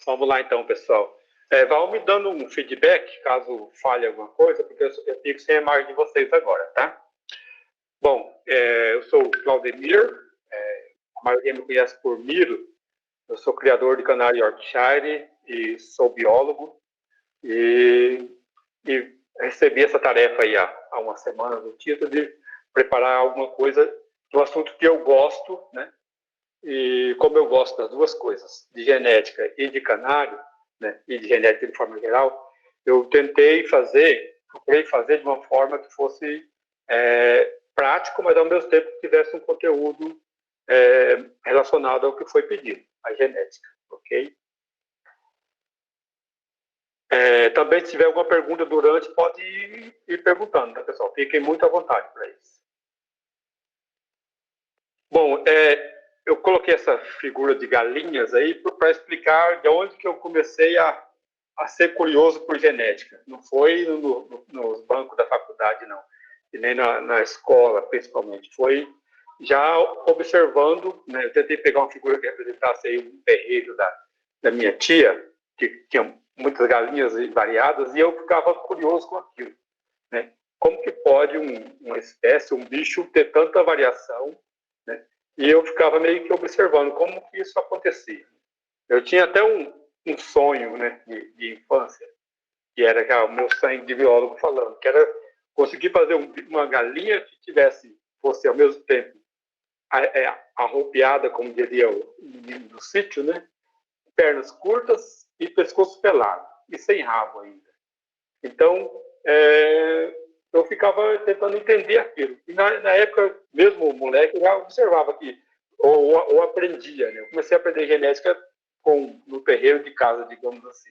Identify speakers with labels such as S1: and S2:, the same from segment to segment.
S1: Vamos lá então, pessoal. Vão me dando um feedback, caso falhe alguma coisa, porque eu fico sem a imagem de vocês agora, tá? Bom, eu sou o Claudemir, a maioria me conhece por Miro. Eu sou criador de canário Yorkshire e sou biólogo. E recebi essa tarefa aí há uma semana no título de preparar alguma coisa do assunto que eu gosto, né? E como eu gosto das duas coisas, de genética e de canário, né, e de genética de forma geral, eu procurei fazer de uma forma que fosse prático, mas ao mesmo tempo que tivesse um conteúdo relacionado ao que foi pedido, a genética, ok? Também, se tiver alguma pergunta durante, pode ir perguntando, tá, pessoal? Fiquem muito à vontade para isso. Bom, eu coloquei essa figura de galinhas aí para explicar de onde que eu comecei a ser curioso por genética. Não foi nos bancos da faculdade, não. E nem na escola, principalmente. Foi já observando, né? Eu tentei pegar uma figura que representasse aí um terreiro da minha tia, que tinha muitas galinhas variadas, e eu ficava curioso com aquilo, né? Como que pode uma espécie, um bicho, ter tanta variação, né? E eu ficava meio que observando como que isso acontecia. Eu tinha até um sonho, né, de infância, que era o meu sangue de biólogo falando, que era conseguir fazer uma galinha que fosse ao mesmo tempo arropeada, como diria o menino do sítio, né? Pernas curtas e pescoço pelado, e sem rabo ainda. Então, eu ficava tentando entender aquilo. E na época, mesmo moleque, eu já observava que, ou aprendia, né? Eu comecei a aprender genética no terreiro de casa, digamos assim.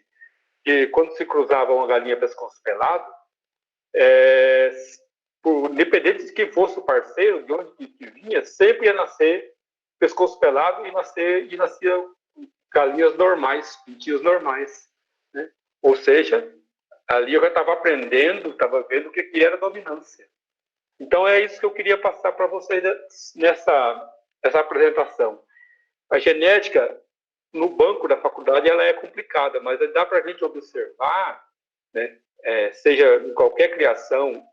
S1: Que quando se cruzava uma galinha pescoço pelado, independente de quem fosse o parceiro, de onde que vinha, sempre ia nascer pescoço pelado e nascia galinhas normais, pintinhos normais, né? Ou seja, ali eu já estava aprendendo, estava vendo o que era dominância. Então é isso que eu queria passar para vocês nessa apresentação. A genética no banco da faculdade ela é complicada, mas dá para a gente observar, né? Seja em qualquer criação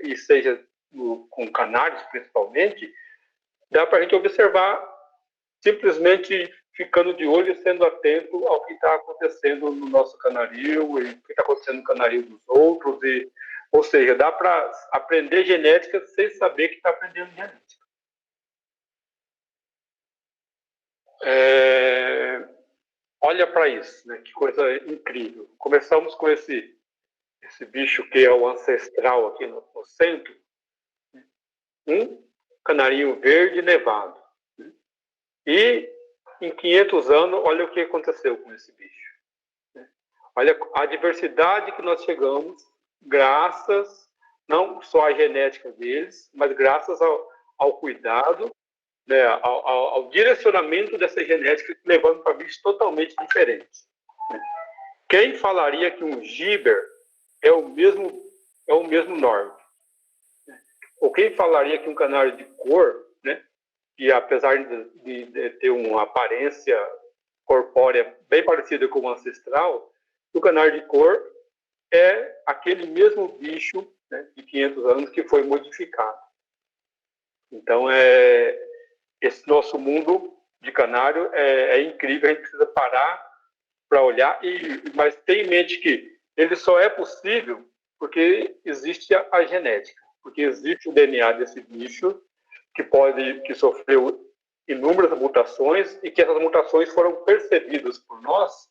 S1: e seja com canários principalmente, dá para a gente observar simplesmente ficando de olho e sendo atento ao que está acontecendo no nosso canarinho e o que está acontecendo no canarinho dos outros. Ou seja, dá para aprender genética sem saber que está aprendendo genética. Olha para isso, né? Que coisa incrível. Começamos com esse bicho que é o ancestral aqui no centro, um canarinho verde nevado. E em 500 anos, olha o que aconteceu com esse bicho. Olha a diversidade que nós chegamos, graças não só à genética deles, mas graças ao cuidado, né, ao direcionamento dessa genética, levando para bichos totalmente diferentes. Quem falaria que um gibber é o mesmo norte? Ou quem falaria que um canário de cor, né, que apesar de ter uma aparência corpórea bem parecida com o ancestral, o canário de cor é aquele mesmo bicho, né, de 500 anos que foi modificado. Então, esse nosso mundo de canário é incrível, a gente precisa parar para olhar, mas tenha em mente que ele só é possível porque existe a genética, porque existe o DNA desse bicho que sofreu inúmeras mutações e que essas mutações foram percebidas por nós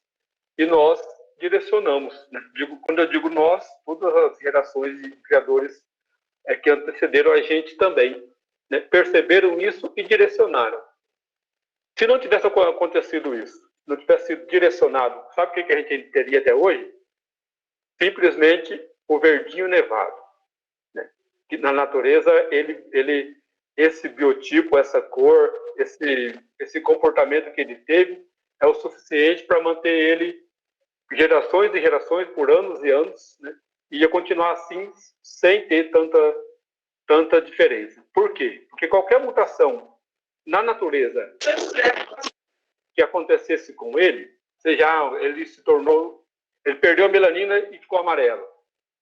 S1: e nós direcionamos. Né? Quando eu digo nós, todas as gerações de criadores que antecederam a gente também, né? Perceberam isso e direcionaram. Se não tivesse acontecido isso, não tivesse sido direcionado, sabe o que a gente teria até hoje? Simplesmente o verdinho nevado. Né? Que na natureza, esse biotipo, essa cor, esse comportamento que ele teve é o suficiente para manter ele gerações e gerações, por anos e anos, né? E ia continuar assim, sem ter tanta diferença. Por quê? Porque qualquer mutação na natureza que acontecesse com ele, ele se tornou, ele perdeu a melanina e ficou amarelo.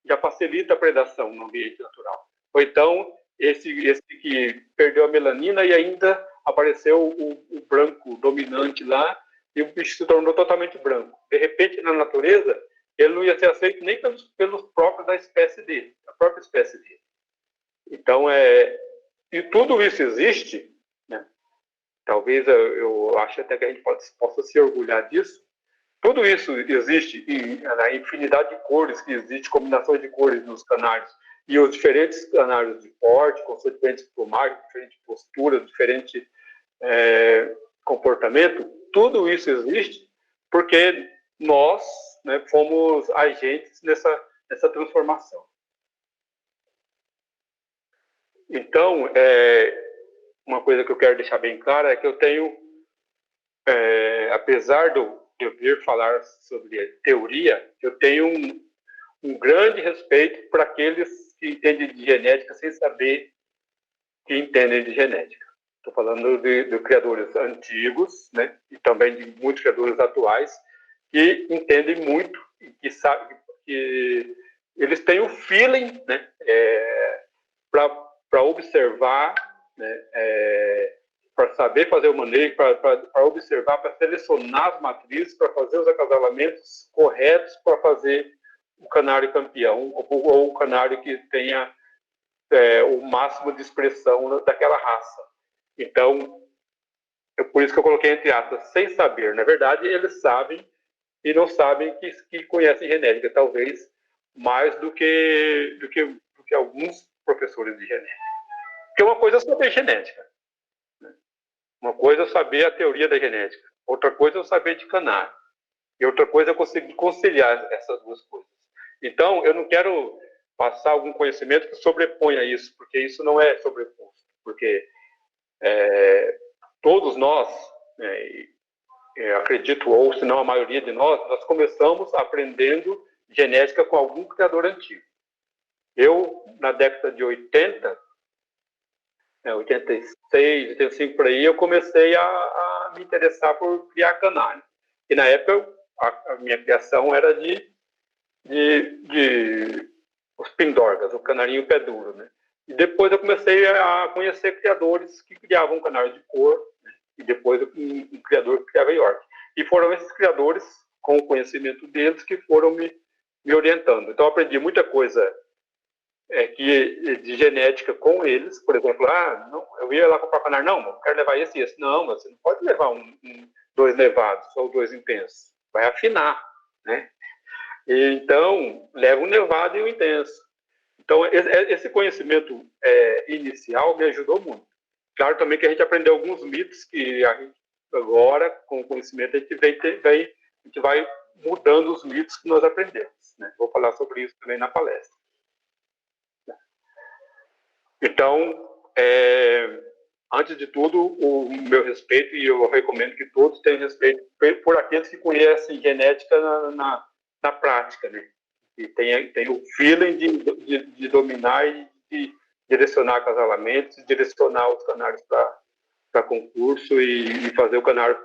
S1: Já facilita a predação no ambiente natural. Ou então, esse que perdeu a melanina e ainda apareceu o branco dominante lá, e o bicho se tornou totalmente branco. De repente, na natureza, ele não ia ser aceito nem pelos próprios da espécie dele, da própria espécie dele. Então, e tudo isso existe, né? Talvez eu acho até que a gente possa se orgulhar disso. Tudo isso existe na infinidade de cores que existe, combinações de cores nos canários, e os diferentes canários de porte, com suas diferentes plumagens, diferentes posturas, diferente comportamento, tudo isso existe porque nós, né, fomos agentes nessa transformação. Então, uma coisa que eu quero deixar bem clara é que eu tenho, apesar de eu vir falar sobre teoria, eu tenho um grande respeito por aqueles que entendem de genética sem saber que entendem de genética. Estou falando de criadores antigos, né, e também de muitos criadores atuais que entendem muito e que sabem que eles têm um feeling, né, para observar, né, para saber fazer o manejo, para observar, para selecionar as matrizes, para fazer os acasalamentos corretos, para fazer o canário campeão, ou o canário que tenha o máximo de expressão daquela raça. Então, é por isso que eu coloquei entre aspas, sem saber. Na verdade, eles sabem e não sabem que conhecem genética, talvez mais do que alguns professores de genética. Porque uma coisa é saber genética, né? Uma coisa é saber a teoria da genética, outra coisa é saber de canário, e outra coisa é conseguir conciliar essas duas coisas. Então, eu não quero passar algum conhecimento que sobreponha isso, porque isso não é sobreposto, porque todos nós, acredito, ou se não a maioria de nós começamos aprendendo genética com algum criador antigo. Eu, na década de 80, 86, 85 por aí, eu comecei a me interessar por criar canário. E na época, a minha criação era de os pindorgas, o canarinho pé duro, né? E depois eu comecei a conhecer criadores que criavam canário de cor, né? E depois um criador que criava York. E foram esses criadores, com o conhecimento deles, que foram me orientando. Então eu aprendi muita coisa de genética com eles. Por exemplo, não, eu ia lá comprar canário, não, eu quero levar esse e esse. Não, mas você não pode levar dois nevados ou dois intensos. Vai afinar, né? Então, leva um nevado e um intenso. Então, esse conhecimento inicial me ajudou muito. Claro também que a gente aprendeu alguns mitos que a gente, agora, com o conhecimento, a gente vai mudando os mitos que nós aprendemos, né? Vou falar sobre isso também na palestra. Então, antes de tudo, o meu respeito, e eu recomendo que todos tenham respeito por aqueles que conhecem genética na prática, né? E tem o feeling de dominar e de direcionar acasalamentos, direcionar os canários para concurso e fazer o canário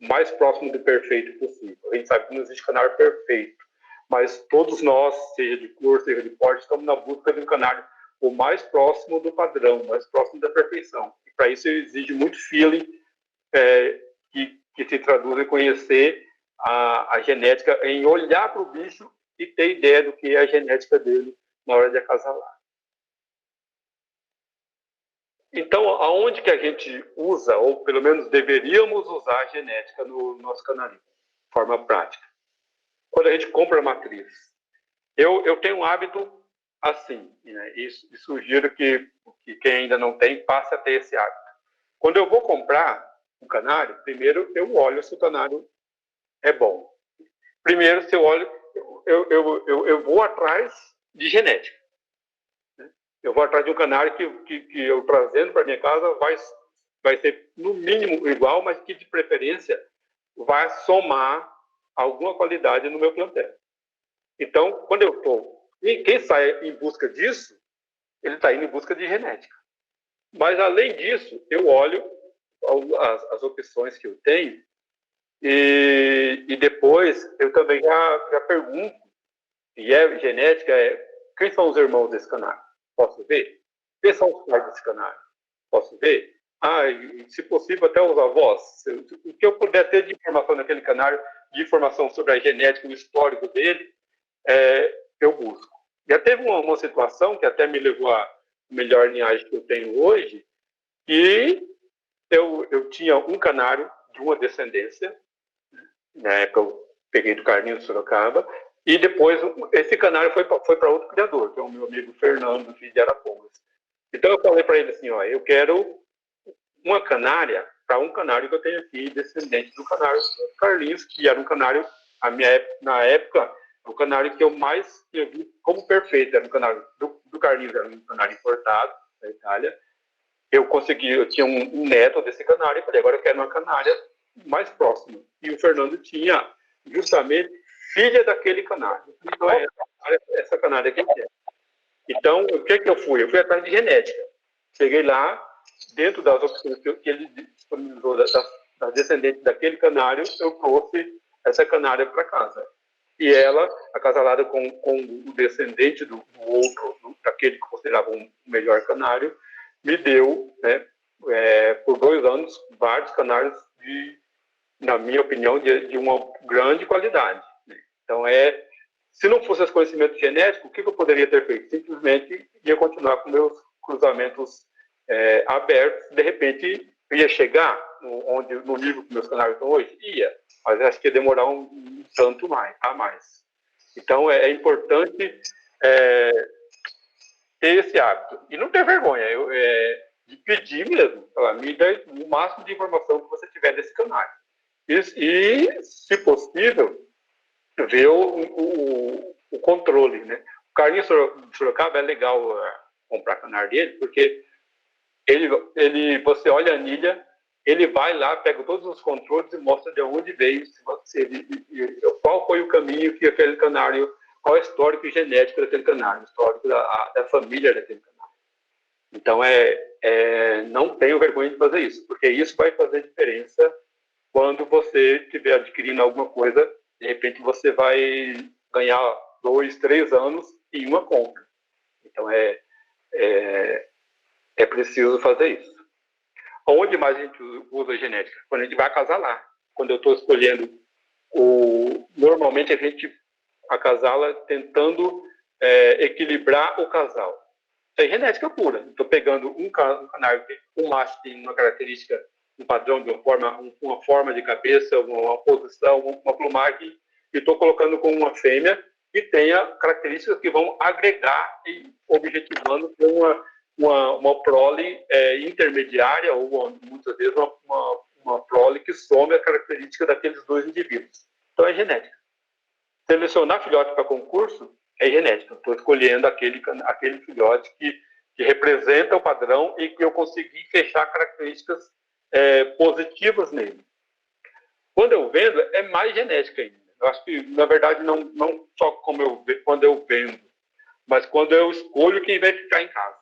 S1: mais próximo do perfeito possível. A gente sabe que não existe canário perfeito, mas todos nós, seja de cor, seja de porte, estamos na busca de um canário o mais próximo do padrão, o mais próximo da perfeição. E para isso exige muito feeling, que se traduz em conhecer a genética, em olhar para o bicho e ter ideia do que é a genética dele na hora de acasalar. Então, aonde que a gente usa, ou pelo menos deveríamos usar a genética no nosso canarinho, de forma prática? Quando a gente compra a matriz. Eu tenho um hábito assim, né? E sugiro que quem ainda não tem, passe a ter esse hábito. Quando eu vou comprar um canário, primeiro eu olho se o canário é bom. Primeiro, se eu olho, eu vou atrás de genética. Né? Eu vou atrás de um canário que eu trazendo para minha casa vai ser no mínimo igual, mas que de preferência vai somar alguma qualidade no meu plantel. Então, quando eu estou... Quem sai em busca disso, ele está indo em busca de genética. Mas, além disso, eu olho as opções que eu tenho E depois eu também já pergunto, e é genética, quem são os irmãos desse canário? Posso ver? Quem são os pais desse canário? Posso ver? E, se possível, até os avós. O que eu puder ter de informação naquele canário, de informação sobre a genética, o histórico dele, eu busco. Já teve uma situação que até me levou à melhor linhagem que eu tenho hoje, e eu tinha um canário de uma descendência, na época eu peguei do Carlinhos Sorocaba, e depois esse canário foi para outro criador, que é o meu amigo Fernando, filho de Arapongas. Então eu falei para ele assim, eu quero uma canária para um canário que eu tenho aqui, descendente do canário do Carlinhos, que era um canário, na época, o canário que eu mais tinha visto como perfeito, era um canário do Carlinhos, era um canário importado da Itália. Eu tinha um neto desse canário, e falei, agora eu quero uma canária mais próxima. E o Fernando tinha justamente filha daquele canário. Então, essa canária que eu quero. Então, o que eu fui? Eu fui atrás de genética. Cheguei lá, dentro das opções que ele disponibilizou das descendentes daquele canário, eu trouxe essa canária para casa. E ela, acasalada com o descendente do outro, daquele que considerava um melhor canário, me deu, né, por 2 anos, vários canários na minha opinião, de uma grande qualidade. Né? Então, se não fosse esse conhecimento genético, o que eu poderia ter feito? Simplesmente ia continuar com meus cruzamentos abertos. De repente, ia chegar no nível que meus canários estão hoje? Ia. Mas acho que ia demorar um tanto a mais. Então, é importante ter esse hábito. E não ter vergonha de pedir mesmo. Me dê o máximo de informação que você tiver desse canário. E, se possível, ver o controle, né? O Carlinhos Sorocaba é legal comprar canário dele, porque você olha a anilha, ele vai lá, pega todos os controles e mostra de onde veio, qual foi o caminho que aquele canário, qual é o histórico genético daquele canário, o histórico da família daquele canário. Então, não tenho vergonha de fazer isso, porque isso vai fazer diferença quando você estiver adquirindo alguma coisa. De repente você vai ganhar 2, 3 anos em uma compra. Então é preciso fazer isso. Onde mais a gente usa a genética? Quando a gente vai acasalar. Quando eu estou escolhendo, normalmente a gente acasala tentando equilibrar o casal. Isso é genética pura. Estou pegando um canário, um macho tem uma característica, um padrão de uma forma de cabeça, uma posição, uma plumagem, e estou colocando com uma fêmea que tenha características que vão agregar e objetivando uma prole intermediária, ou muitas vezes uma prole que some a característica daqueles dois indivíduos. Então é genética. Selecionar filhote para concurso é genética. Estou escolhendo aquele filhote que representa o padrão e que eu consegui fechar características positivas nele. Quando eu vendo, é mais genética ainda. Eu acho que, na verdade, não só quando eu vendo, mas quando eu escolho quem vai ficar em casa.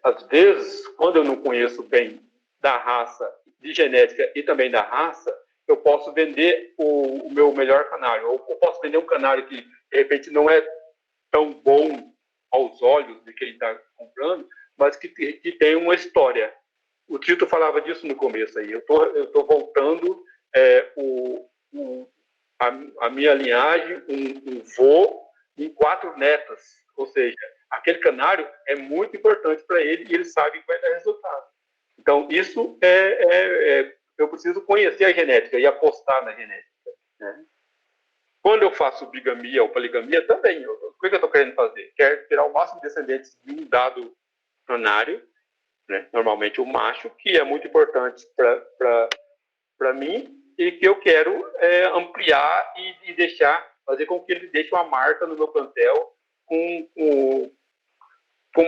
S1: Às vezes, quando eu não conheço bem da raça, de genética e também da raça, eu posso vender o meu melhor canário, ou eu posso vender um canário que, de repente, não é tão bom aos olhos de quem está comprando, mas que tem uma história. O Tito falava disso no começo aí. Eu tô voltando a minha linhagem, um vô em 4 netas. Ou seja, aquele canário é muito importante para ele e ele sabe que vai dar resultado. Então, isso eu preciso conhecer a genética e apostar na genética. Né? Quando eu faço bigamia ou poligamia, também. O que eu estou querendo fazer? Quero tirar o máximo de descendentes de um dado canário, né? Normalmente o macho, que é muito importante para mim e que eu quero ampliar e fazer com que ele deixe uma marca no meu plantel com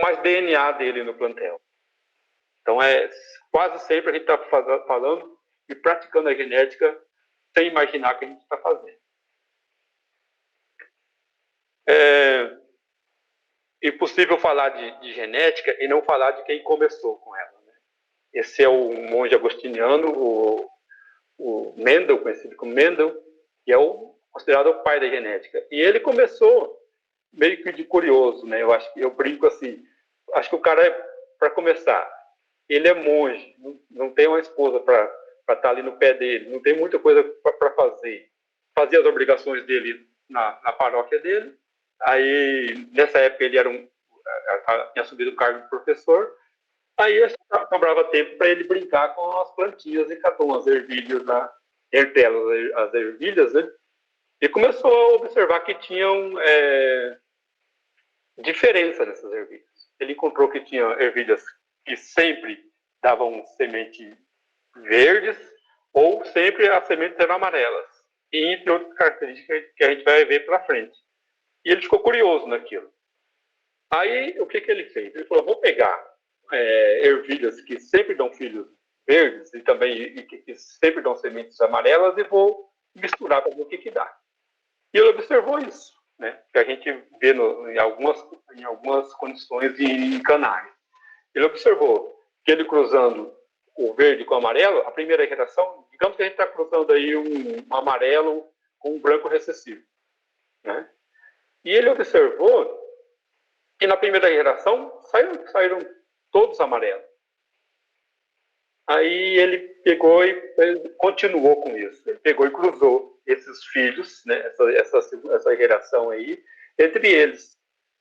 S1: mais DNA dele no plantel. Então, quase sempre a gente está falando e praticando a genética sem imaginar o que a gente está fazendo. É impossível falar de genética e não falar de quem começou com ela. Né? Esse é o monge agostiniano, o Mendel, conhecido como Mendel, que é considerado o pai da genética. E ele começou meio que de curioso, né? Eu brinco assim, acho que o cara, para começar, ele é monge, não tem uma esposa para estar ali no pé dele, não tem muita coisa para fazer. Fazia as obrigações dele na paróquia dele. Aí, nessa época, ele tinha assumido o cargo de professor. Aí, sobrava tempo para ele brincar com as plantinhas e catou umas ervilhas lá, entre elas as ervilhas, né? E começou a observar que tinham diferença nessas ervilhas. Ele encontrou que tinha ervilhas que sempre davam semente verdes ou sempre as sementes eram amarelas. E entre outras características que a gente vai ver para frente. E ele ficou curioso naquilo. Aí, o que ele fez? Ele falou, vou pegar ervilhas que sempre dão filhos verdes e também que sempre dão sementes amarelas e vou misturar para ver o que dá. E ele observou isso, né? Que a gente vê em algumas condições em canais. Ele observou que ele cruzando o verde com o amarelo, a primeira geração, digamos que a gente está cruzando aí um amarelo com um branco recessivo, né? E ele observou que na primeira geração saíram todos amarelos. Aí ele pegou e continuou com isso. Ele pegou e cruzou esses filhos, né, essa geração aí, entre eles.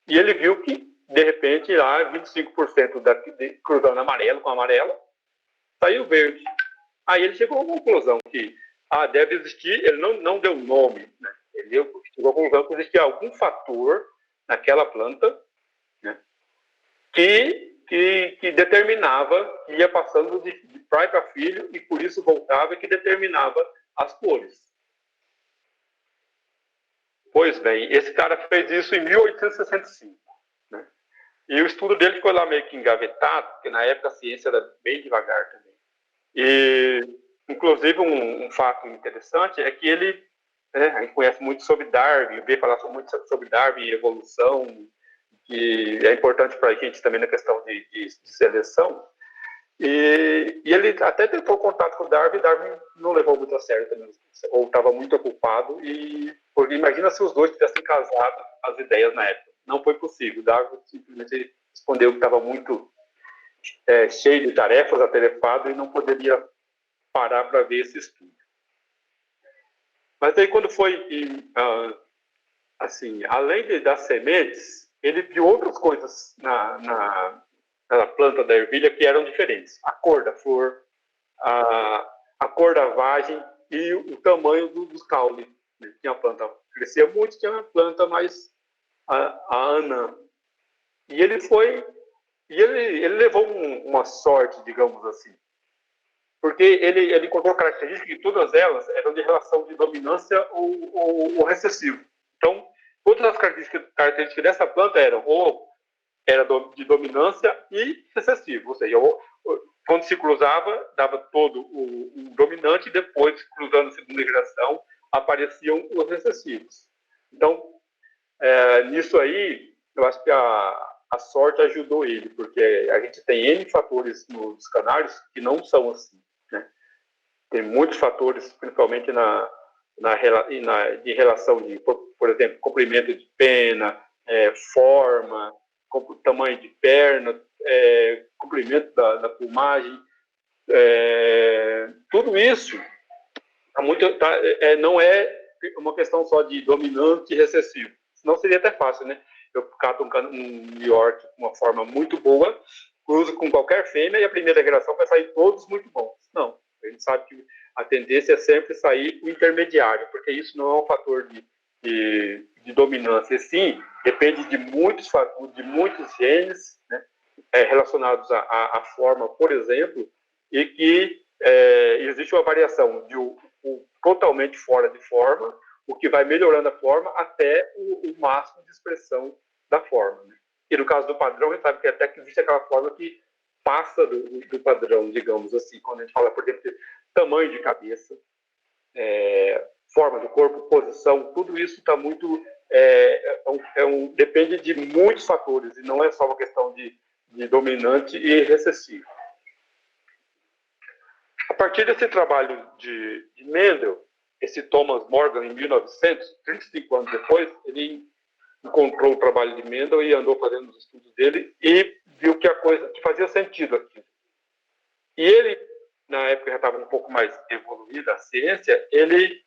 S1: E ele viu que, de repente, lá 25% cruzando amarelo com amarelo, saiu verde. Aí ele chegou a uma conclusão que deve existir, ele não deu nome, né? Ele chegou à conclusão que existia algum fator naquela planta, né, que determinava, que ia passando de pai para filho e por isso voltava e que determinava as cores. Pois bem, esse cara fez isso em 1865. Né? E o estudo dele ficou lá meio que engavetado, porque na época a ciência era bem devagar também. E, inclusive, um fato interessante é que ele, a gente conhece muito sobre Darwin, vê falar muito sobre Darwin e evolução, que é importante para a gente também na questão de seleção. E ele até tentou contato com o Darwin não levou muito a sério também, ou estava muito ocupado, porque imagina se os dois tivessem casado as ideias na época. Não foi possível. O Darwin simplesmente respondeu que estava muito cheio de tarefas, atarefado, e não poderia parar para ver esse estudo. Mas aí quando foi, assim, além das sementes, ele viu outras coisas na planta da ervilha que eram diferentes. A cor da flor, a cor da vagem e o tamanho dos caules. Tinha a planta crescia muito, tinha uma planta mais anã. E ele levou uma sorte, digamos assim, porque ele encontrou características que todas elas eram de relação de dominância ou recessivo. Então, todas as características dessa planta era de dominância e recessivo, ou seja, quando se cruzava, dava todo o dominante e depois, cruzando a segunda geração, apareciam os recessivos. Então, nisso aí, eu acho que a sorte ajudou ele, porque a gente tem N fatores nos canários que não são assim. Né? Tem muitos fatores, principalmente de relação de, por exemplo, comprimento de pena, forma, tamanho de perna, comprimento da plumagem, tudo isso não é uma questão só de dominante e recessivo. Senão seria até fácil, né? Eu cato um New York com uma forma muito boa, cruzo com qualquer fêmea e a primeira geração vai sair todos muito bons. Não, a gente sabe que a tendência é sempre sair o intermediário, porque isso não é um fator de dominância. E sim, depende de muitos genes, né, relacionados à forma, por exemplo, e que existe uma variação de totalmente fora de forma, o que vai melhorando a forma até o máximo de expressão da forma. Né? E no caso do padrão, a gente sabe que até que existe aquela forma que passa do padrão, digamos assim, quando a gente fala, por exemplo, de tamanho de cabeça, forma do corpo, posição, tudo isso está muito... depende de muitos fatores, e não é só uma questão de dominante e recessivo. partir desse trabalho de Mendel, esse Thomas Morgan, em 1900, 35 anos depois, ele encontrou o trabalho de Mendel e andou fazendo os estudos dele e viu que a coisa que fazia sentido aqui. E ele, na época já estava um pouco mais evoluída a ciência, ele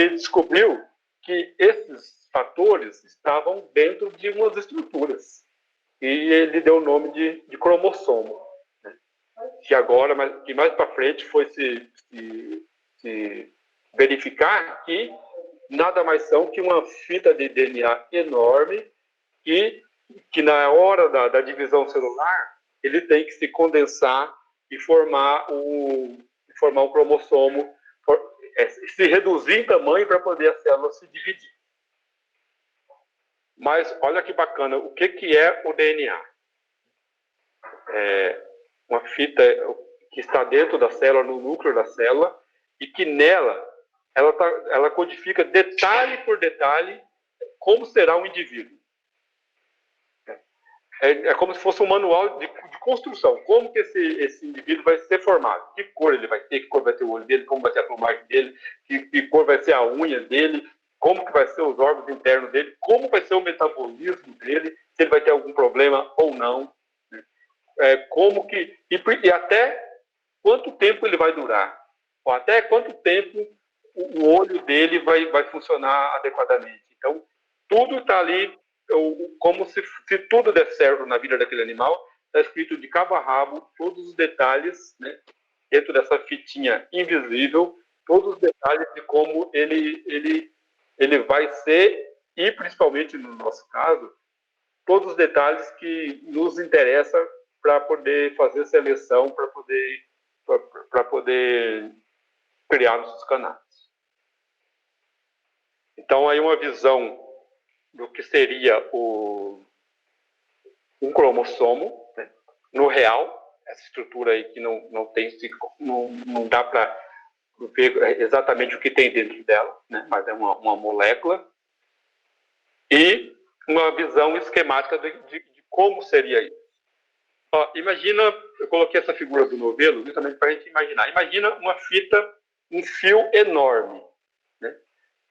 S1: descobriu que esses fatores estavam dentro de umas estruturas. E ele deu o nome de cromossomo. Né? Que mais para frente foi se verificar que nada mais são que uma fita de DNA enorme que na hora da divisão celular ele tem que se condensar e formar um cromossomo, se reduzir em tamanho para poder a célula se dividir. Mas olha que bacana, o que é o DNA? É uma fita que está dentro da célula, no núcleo da célula, e que nela ela codifica detalhe por detalhe como será um indivíduo. É como se fosse um manual de construção. Como que esse indivíduo vai ser formado? Que cor ele vai ter? Que cor vai ter o olho dele? Como vai ser a plumagem dele? Que cor vai ser a unha dele? Como que vai ser os órgãos internos dele? Como vai ser o metabolismo dele? Se ele vai ter algum problema ou não? Como que... E até quanto tempo ele vai durar? Ou até quanto tempo o olho dele vai funcionar adequadamente? Então, tudo está ali, como se tudo der certo na vida daquele animal, está escrito de cabo a rabo, todos os detalhes, né, dentro dessa fitinha invisível, todos os detalhes de como ele vai ser, e principalmente no nosso caso, todos os detalhes que nos interessam para poder fazer seleção, para poder criar nossos canais. Então, aí uma visão do que seria um cromossomo, né? No real, essa estrutura aí que não dá para ver exatamente o que tem dentro dela, né? Mas é uma molécula, e uma visão esquemática de como seria isso. Ó, imagina, eu coloquei essa figura do novelo justamente para a gente imaginar. Imagina uma fita, um fio enorme, né?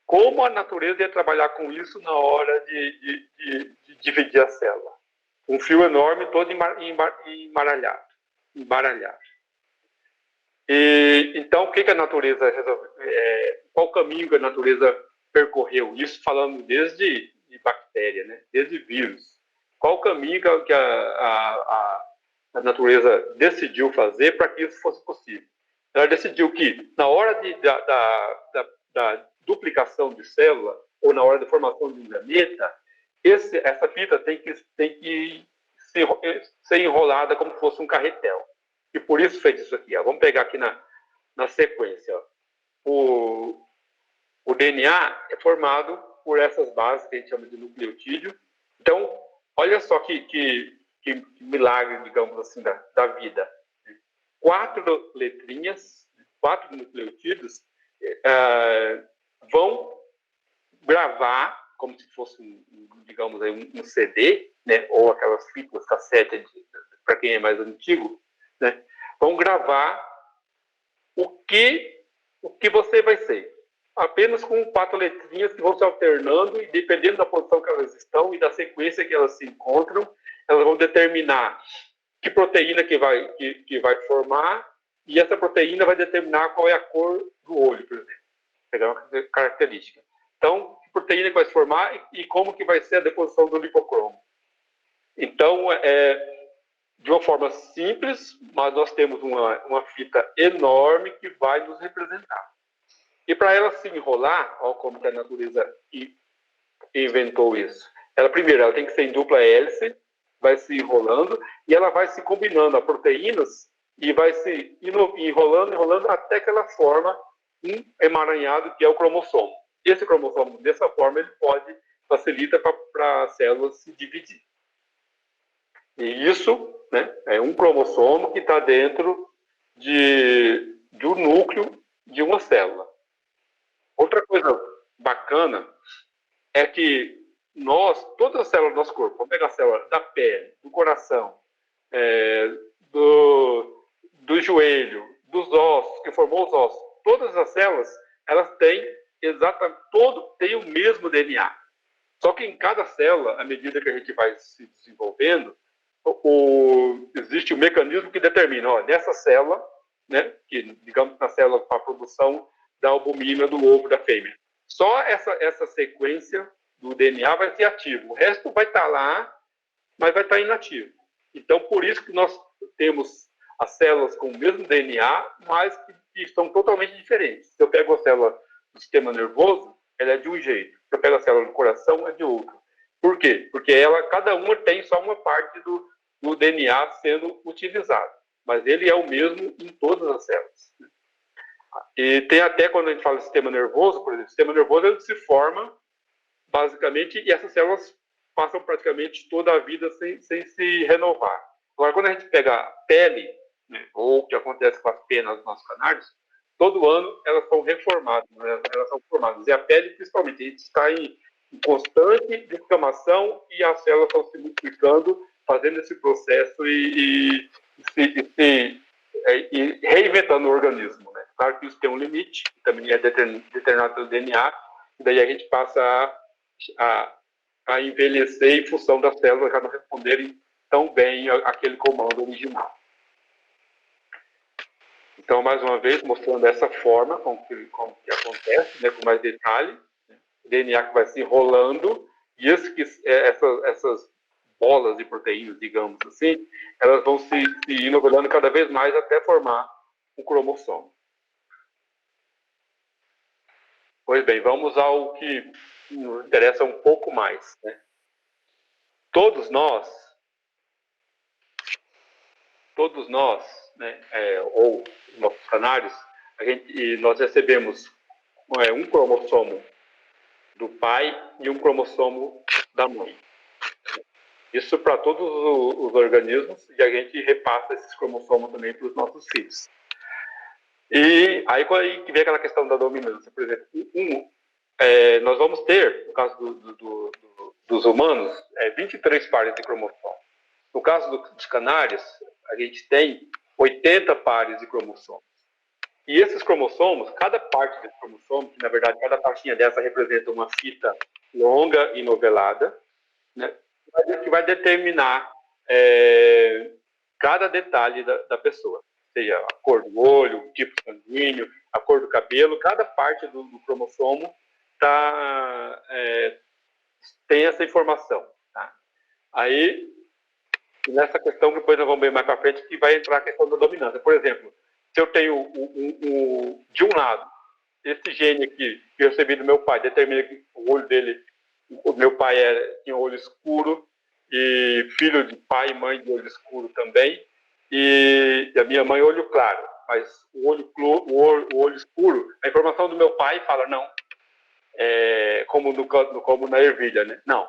S1: Como a natureza ia trabalhar com isso na hora de dividir a célula. Um fio enorme, todo embaralhado. E, então, o que a natureza resolveu? Qual o caminho que a natureza percorreu? Isso falando desde bactéria, né? Desde vírus. Qual o caminho que a natureza decidiu fazer para que isso fosse possível? Ela decidiu que, na hora da duplicação de célula, ou na hora da formação de um gameta, essa fita tem que ser enrolada como se fosse um carretel. E por isso fez isso aqui. Ó. Vamos pegar aqui na sequência. Ó. O DNA é formado por essas bases que a gente chama de nucleotídeo. Então, olha só que milagre, digamos assim, da vida. 4 letrinhas, 4 nucleotídeos vão gravar, como se fosse, digamos, um CD, né? Ou aquelas fitas cassete, para quem é mais antigo, né? Vão gravar o que você vai ser. Apenas com 4 letrinhas que vão se alternando, e dependendo da posição que elas estão e da sequência que elas se encontram, elas vão determinar que proteína que vai formar, e essa proteína vai determinar qual é a cor do olho, por exemplo. Pegar uma característica. Então, que proteína que vai se formar e como que vai ser a deposição do lipocromo. Então, de uma forma simples, mas nós temos uma fita enorme que vai nos representar. E para ela se enrolar, olha como que a natureza inventou isso. Primeiro, ela tem que ser em dupla hélice, vai se enrolando, e ela vai se combinando a proteínas e vai se enrolando até que ela forma um emaranhado que é o cromossomo. Esse cromossomo, dessa forma, ele facilita para a célula se dividir. E isso, né, é um cromossomo que está dentro do núcleo de uma célula. Outra coisa bacana é que todas as células do nosso corpo, vamos pegar a célula da pele, do coração, do joelho, dos ossos, que formou os ossos. Todas as células, elas têm exatamente, tem o mesmo DNA. Só que em cada célula, à medida que a gente vai se desenvolvendo, existe um mecanismo que determina, ó, nessa célula, né, que digamos na célula para a produção da albumina do ovo da fêmea. Só essa sequência do DNA vai ser ativo. O resto vai estar lá, mas vai estar inativo. Então, por isso que nós temos as células com o mesmo DNA, mas que estão totalmente diferentes. Se eu pego a célula do sistema nervoso, ela é de um jeito. Se eu pego a célula do coração, é de outro. Por quê? Porque cada uma tem só uma parte do DNA sendo utilizado. Mas ele é o mesmo em todas as células. E tem até, quando a gente fala de sistema nervoso, por exemplo, o sistema nervoso ele se forma, basicamente, e essas células passam praticamente toda a vida sem se renovar. Agora, quando a gente pega a pele, né, ou o que acontece com as penas dos nossos canários, todo ano elas são reformadas, né, elas são formadas. E a pele, principalmente, a gente está em constante descamação e as células estão se multiplicando, fazendo esse processo e reinventando o organismo. Né? Claro que isso tem um limite, que também é determinado pelo DNA, e daí a gente passa a envelhecer em função das células já não responderem tão bem aquele comando original. Então, mais uma vez, mostrando essa forma como que acontece, né, com mais detalhe, né, o DNA que vai se enrolando, e essas bolas de proteínas, digamos assim, elas vão se enrolando cada vez mais até formar um cromossomo. Pois bem, vamos ao que nos interessa um pouco mais. Né? Todos nós, né, ou nossos canários, nós recebemos um cromossomo do pai e um cromossomo da mãe. Isso para todos os organismos, e a gente repassa esses cromossomos também para os nossos filhos. E aí que vem aquela questão da dominância. Por exemplo, nós vamos ter, no caso dos humanos, 23 pares de cromossomos. No caso dos canários, a gente tem 80 pares de cromossomos. E esses cromossomos, cada parte desse cromossomo, que na verdade cada partinha dessa representa uma fita longa e novelada, né, que vai determinar cada detalhe da pessoa. Seja a cor do olho, o tipo sanguíneo, a cor do cabelo, cada parte do cromossomo tem essa informação. Tá? Aí, nessa questão, depois nós vamos ver mais para frente, que vai entrar a questão da dominância. Por exemplo, se eu tenho de um lado, esse gene aqui que eu recebi do meu pai, determina que o olho dele, o meu pai tinha olho escuro, e filho de pai e mãe de olho escuro também, e a minha mãe olho claro, mas o olho escuro, a informação do meu pai fala não, como na ervilha, né? Não,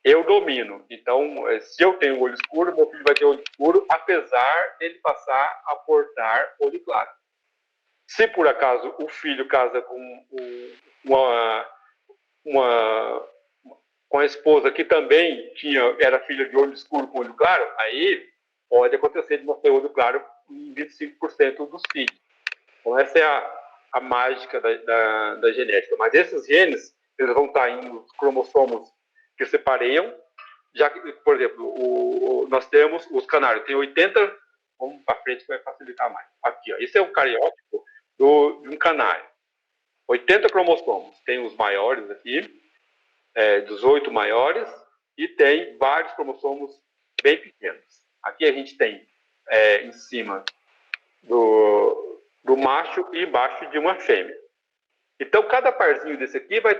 S1: eu domino. Então, se eu tenho olho escuro, meu filho vai ter olho escuro, apesar dele passar a portar olho claro. Se por acaso o filho casa com a esposa que também era filha de olho escuro com olho claro, aí pode acontecer de não ter olho claro em 25% dos filhos. Então, essa é a mágica da genética. Mas esses genes, eles vão estar nos cromossomos que separeiam. Já que, por exemplo, nós temos os canários, tem 80, vamos para frente que vai facilitar mais. Aqui, ó, esse é um cariótipo de um canário. 80 cromossomos. Tem os maiores aqui, 18 maiores, e tem vários cromossomos bem pequenos. Aqui a gente tem em cima do macho e embaixo de uma fêmea. Então, cada parzinho desse aqui vai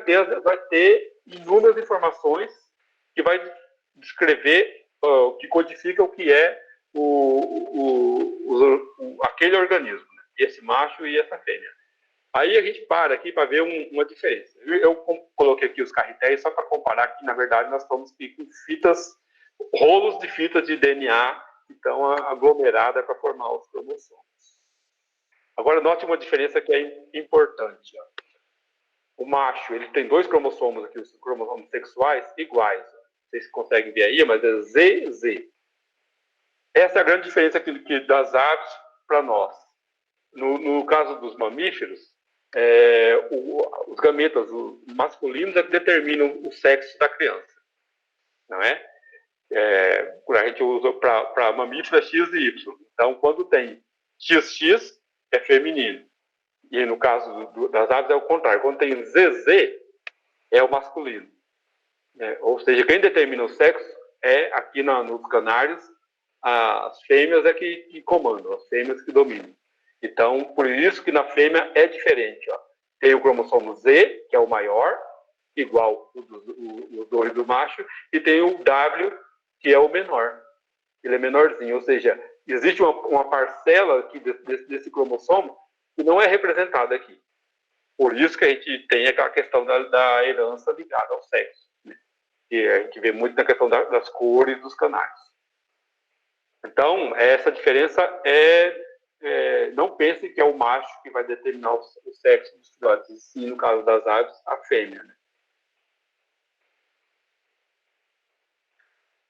S1: ter inúmeras informações que vai descrever, que codifica o que é aquele organismo, né? Esse macho e essa fêmea. Aí a gente para aqui para ver uma diferença. Eu coloquei aqui os carretéis só para comparar que, na verdade, nós estamos aqui com rolos de fitas de DNA que estão aglomeradas para formar os cromossomos. Agora, note uma diferença que é importante. Ó. O macho, ele tem 2 cromossomos aqui, os cromossomos sexuais, iguais. Vocês conseguem ver aí, mas é ZZ. Essa é a grande diferença aqui das aves para nós. No caso dos mamíferos, os gametas masculinos é que determinam o sexo da criança, não é? A gente usa para mamífero X e Y. Então, quando tem XX, é feminino. E no caso das aves é o contrário. Quando tem ZZ, é o masculino. Ou seja, quem determina o sexo aqui nos canários, as fêmeas é que comandam, as fêmeas que dominam. Então, por isso que na fêmea é diferente. Ó. Tem o cromossomo Z, que é o maior, igual os dois do macho, e tem o W, que é o menor. Ele é menorzinho, ou seja, existe uma parcela aqui desse cromossomo que não é representada aqui. Por isso que a gente tem aquela questão da herança ligada ao sexo, né? Que a gente vê muito na questão das cores dos canais. Então, essa diferença não pense que é o macho que vai determinar o sexo dos filhotes, e sim, no caso das aves, a fêmea, né?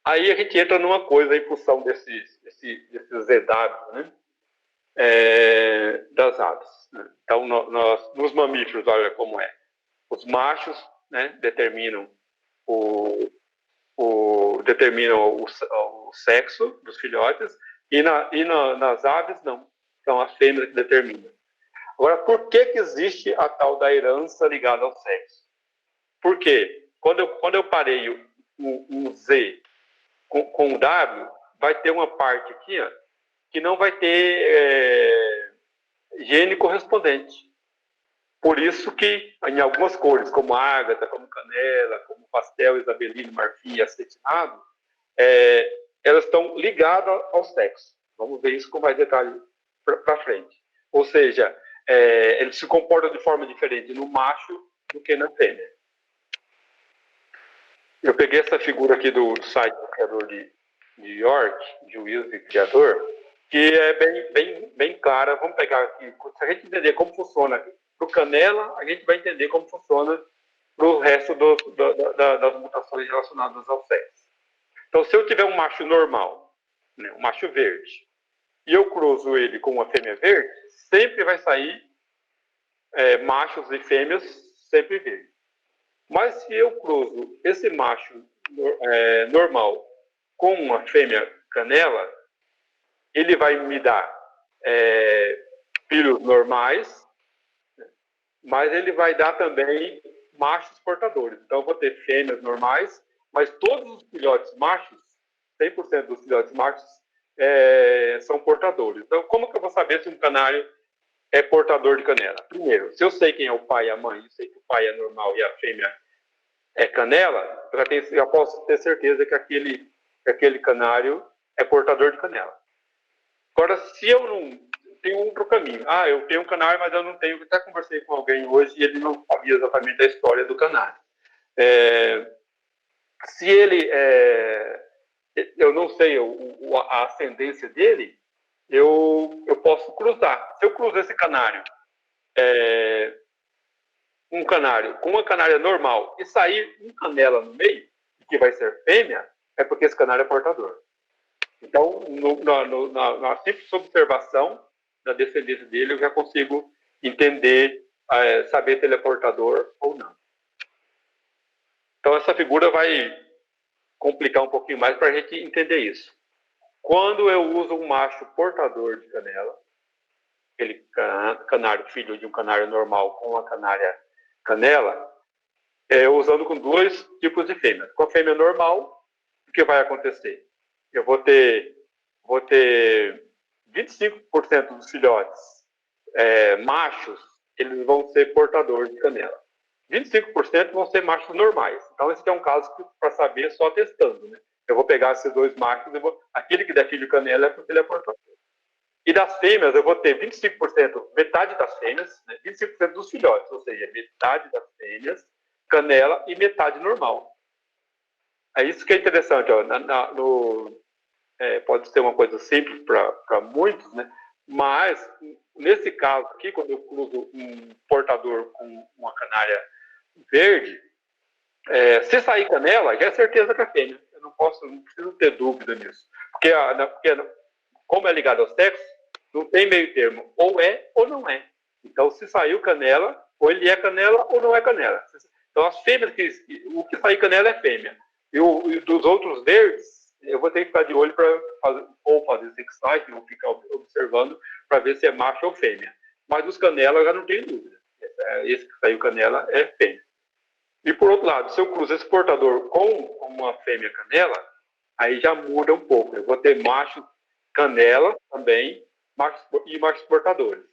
S1: Aí a gente entra numa coisa em função desses ZW, né? Das aves. Né? Então, nos mamíferos, olha como é. Os machos, né, determinam o sexo dos filhotes e nas aves, não. São as fêmeas que determinam. Agora, por que existe a tal da herança ligada ao sexo? Por quê? Quando eu pareio um Z com o W, vai ter uma parte aqui, ó, que não vai ter gene correspondente. Por isso que em algumas cores, como ágata, como canela, como pastel, isabelino, marfim e acetinado, elas estão ligadas ao sexo. Vamos ver isso com mais detalhe para frente. Ou seja, eles se comportam de forma diferente no macho do que na fêmea. Eu peguei essa figura aqui do site do criador de York, juiz e criador, que é bem clara. Vamos pegar aqui, se a gente entender como funciona para o canela, a gente vai entender como funciona para o resto das mutações relacionadas ao sexo. Então, se eu tiver um macho normal, né, um macho verde, e eu cruzo ele com uma fêmea verde, sempre vai sair machos e fêmeas sempre verdes. Mas se eu cruzo esse macho normal com uma fêmea canela, ele vai me dar filhos normais, mas ele vai dar também machos portadores. Então, eu vou ter fêmeas normais, mas todos os filhotes machos, 100% dos filhotes machos, são portadores. Então, como que eu vou saber se um canário é portador de canela? Primeiro, se eu sei quem é o pai e a mãe, eu sei que o pai é normal e a fêmea é canela, já posso ter certeza que aquele canário é portador de canela. Agora, se eu não tenho outro caminho, eu tenho um canário, mas eu não tenho, eu até conversei com alguém hoje e ele não sabia exatamente a história do canário. Se ele, eu não sei a ascendência dele, eu posso cruzar. Se eu cruzar esse canário, um canário com uma canária normal e sair um canela no meio, que vai ser fêmea, é porque esse canário é portador. Então, na simples observação da descendência dele, eu já consigo entender, saber se ele é portador ou não. Então, essa figura vai complicar um pouquinho mais para a gente entender isso. Quando eu uso um macho portador de canela, aquele canário filho de um canário normal com uma canária canela, usando com dois tipos de fêmea. Com a fêmea normal, o que vai acontecer? Eu vou ter 25% dos filhotes machos, eles vão ser portadores de canela. 25% vão ser machos normais. Então, esse é um caso para saber só testando, né? Eu vou pegar esses dois machos, aquele que der filho de canela é porque ele é portador. E das fêmeas, eu vou ter 25%, metade das fêmeas, né? 25% dos filhotes, ou seja, metade das fêmeas, canela e metade normal. É isso que é interessante, ó, pode ser uma coisa simples para muitos, né? Mas, nesse caso aqui, quando eu cruzo um portador com uma canária verde, se sair canela, já é certeza que é fêmea. Eu não preciso ter dúvida nisso. Porque como é ligado ao sexo, Não tem meio termo. Ou é ou não é. Então, se saiu canela, ou ele é canela ou não é canela. Então, as fêmeas, o que sair canela é fêmea. E dos outros verdes, eu vou ter que ficar de olho para fazer sexagem, ou ficar observando para ver se é macho ou fêmea. Mas dos canela, eu já não tenho dúvida. Esse que saiu canela é fêmea. E por outro lado, se eu cruzo esse portador com uma fêmea canela, aí já muda um pouco. Eu vou ter macho canela também e machos portadores.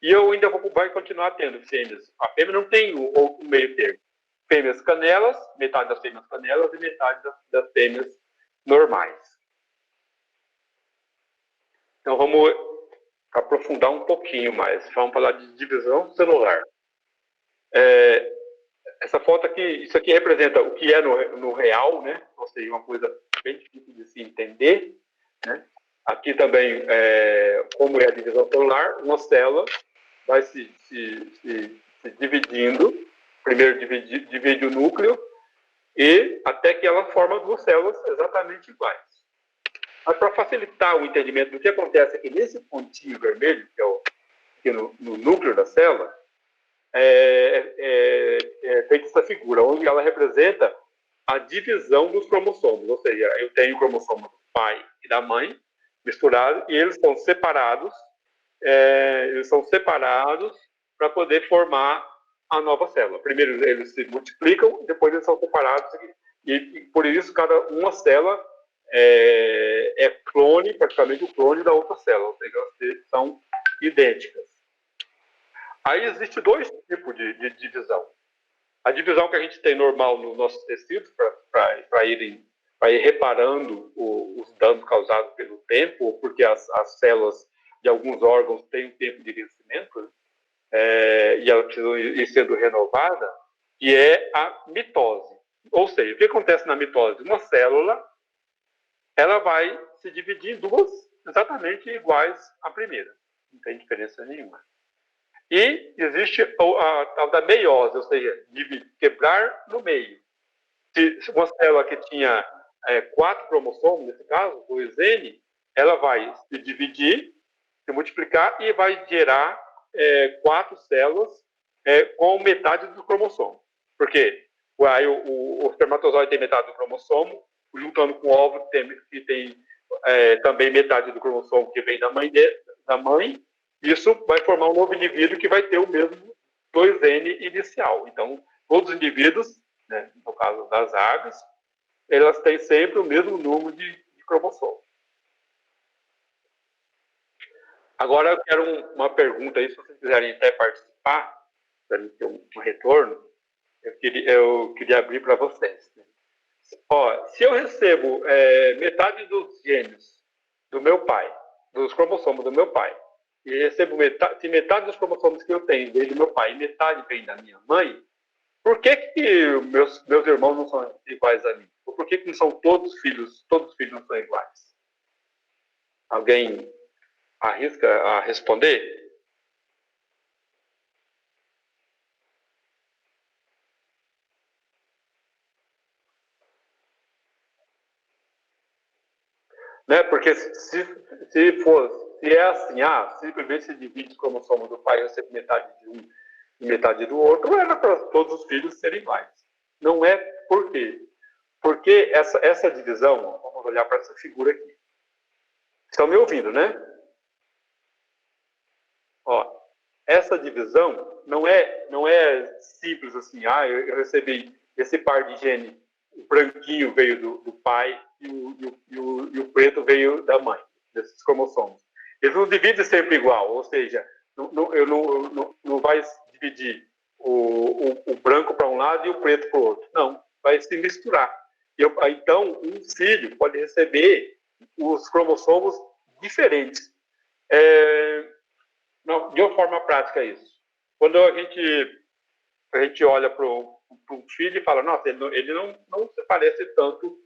S1: E eu ainda vai continuar tendo fêmeas. A fêmea não tem o meio termo. Fêmeas canelas, metade das fêmeas canelas e metade das fêmeas normais. Então vamos aprofundar um pouquinho mais. Vamos falar de divisão celular. Essa foto aqui, isso aqui representa o que é no real, né? Ou seja, uma coisa bem difícil de se entender, né? Aqui também, como é a divisão celular, uma célula vai se dividindo. Primeiro divide o núcleo e até que ela forma duas células exatamente iguais. Mas para facilitar o entendimento do que acontece aqui nesse pontinho vermelho, que é aqui no núcleo da célula, feita essa figura, onde ela representa a divisão dos cromossomos. Ou seja, eu tenho o cromossomo do pai e da mãe misturados e eles são separados. Para poder formar a nova célula. Primeiro eles se multiplicam, depois eles são separados e por isso cada uma célula é clone, praticamente o clone da outra célula, ou seja, elas são idênticas. Aí existe dois tipos de divisão. A divisão que a gente tem normal nos nossos tecidos, para ir reparando os danos causados pelo tempo, ou porque as células de alguns órgãos têm um tempo de envelhecimento, né? E elas precisam ir sendo renovadas, que é a mitose. Ou seja, o que acontece na mitose? Uma célula, ela vai se dividir em duas exatamente iguais à primeira. Não tem diferença nenhuma. E existe a tal da meiose, ou seja, quebrar no meio. Se uma célula que tinha 4 cromossomos, nesse caso, 2N, ela vai se dividir, se multiplicar e vai gerar 4 células com metade do cromossomo. Por quê? Aí o espermatozoide tem metade do cromossomo, juntando com o óvulo que tem também metade do cromossomo que vem da mãe, isso vai formar um novo indivíduo que vai ter o mesmo 2N inicial. Então, todos os indivíduos, né, no caso das aves, elas têm sempre o mesmo número de cromossomos. Agora eu quero uma pergunta aí, se vocês quiserem até participar, para ter um retorno, eu queria abrir para vocês. Né? Ó, se eu recebo metade dos genes do meu pai, dos cromossomos do meu pai, e recebo metade dos cromossomos que eu tenho vem do meu pai e metade vem da minha mãe, por que meus irmãos não são iguais a mim? Ou por que não são todos os filhos não são iguais? Alguém arrisca a responder? Né? Porque se é assim, simplesmente se divide os cromossomos do pai e recebe metade de um e metade do outro, era para todos os filhos serem iguais. Não é por quê? Porque essa divisão, vamos olhar para essa figura aqui. Estão me ouvindo, né? Ó, essa divisão não é simples assim, eu recebi esse par de gene, o branquinho veio do pai e o preto veio da mãe, desses cromossomos. Eles não dividem sempre igual, ou seja, não vai dividir o branco para um lado e o preto para o outro. Não, vai se misturar. Então, um filho pode receber os cromossomos diferentes. Não, de uma forma prática isso. Quando a gente olha para um filho e fala, nossa, ele não se parece tanto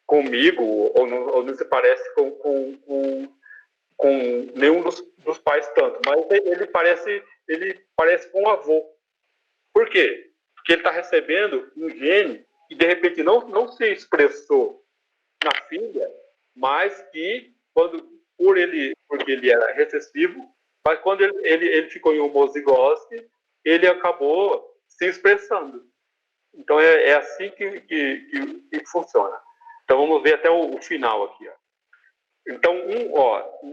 S1: comigo, ou não se parece com nenhum dos pais tanto, mas ele parece com o avô. Por quê? Porque ele está recebendo um gene que de repente não se expressou na filha, mas que quando porque ele era recessivo, mas quando ele ficou em homozigose, ele acabou se expressando. Então é assim que funciona. Então vamos ver até o final aqui. Ó. Então,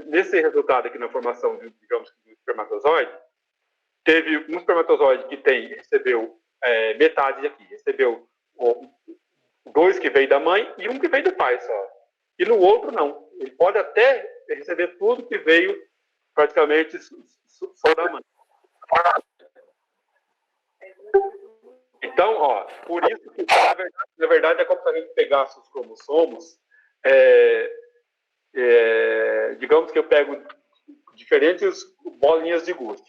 S1: nesse resultado aqui na formação, digamos, do espermatozoide, teve um espermatozoide que recebeu metade aqui, recebeu dois que veio da mãe e um que veio do pai só. E no outro não. Ele pode até receber tudo que veio praticamente só da mãe. Então, por isso que na verdade é como se a gente pegasse os cromossomos, digamos que eu pego diferentes bolinhas de gude.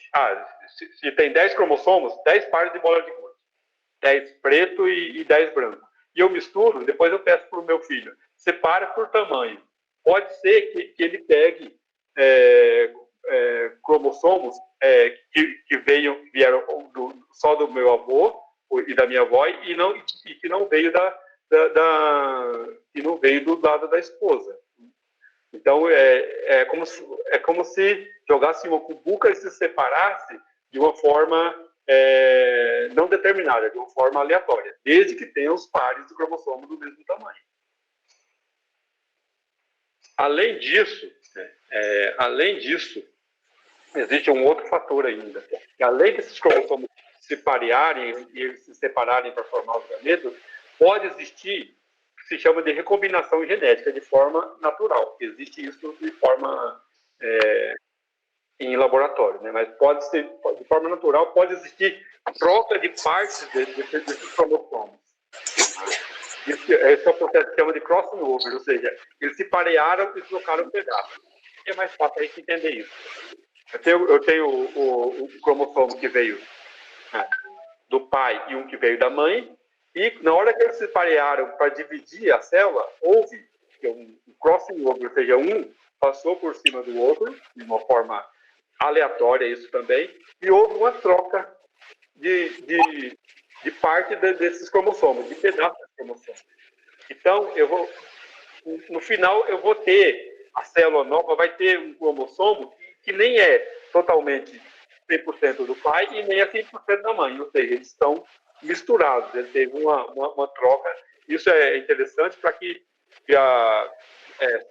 S1: Se tem 10 cromossomos, 10 pares de bola de gude. 10 preto e 10 branco. E eu misturo, depois eu peço para o meu filho, separa por tamanho. Pode ser que ele pegue cromossomos que vieram só do meu avô e da minha avó e que não veio que não veio do lado da esposa. Então é como se jogasse uma cumbuca e se separasse de uma forma não determinada, de uma forma aleatória, desde que tenha os pares de cromossomos do mesmo tamanho. Além disso, existe um outro fator ainda. Que além desses cromossomos se parearem e se separarem para formar os gametos, pode existir o que se chama de recombinação genética de forma natural. Existe isso de forma em laboratório, né? Mas pode ser, de forma natural, pode existir troca de partes desses cromossomos. Esse é o processo que chama de crossing over, ou seja, eles se parearam e trocaram um pedaço. É mais fácil a gente entender isso. Eu tenho o cromossomo que veio do pai e um que veio da mãe, e na hora que eles se parearam para dividir a célula, houve um crossing over, ou seja, um passou por cima do outro, de uma forma aleatória isso também, e houve uma troca de parte desses cromossomos, de pedaços desses cromossomos. Então, no final, eu vou ter, a célula nova vai ter um cromossomo que nem é totalmente 100% do pai e nem é 100% da mãe, ou seja, eles estão misturados, ele teve uma troca. Isso é interessante para que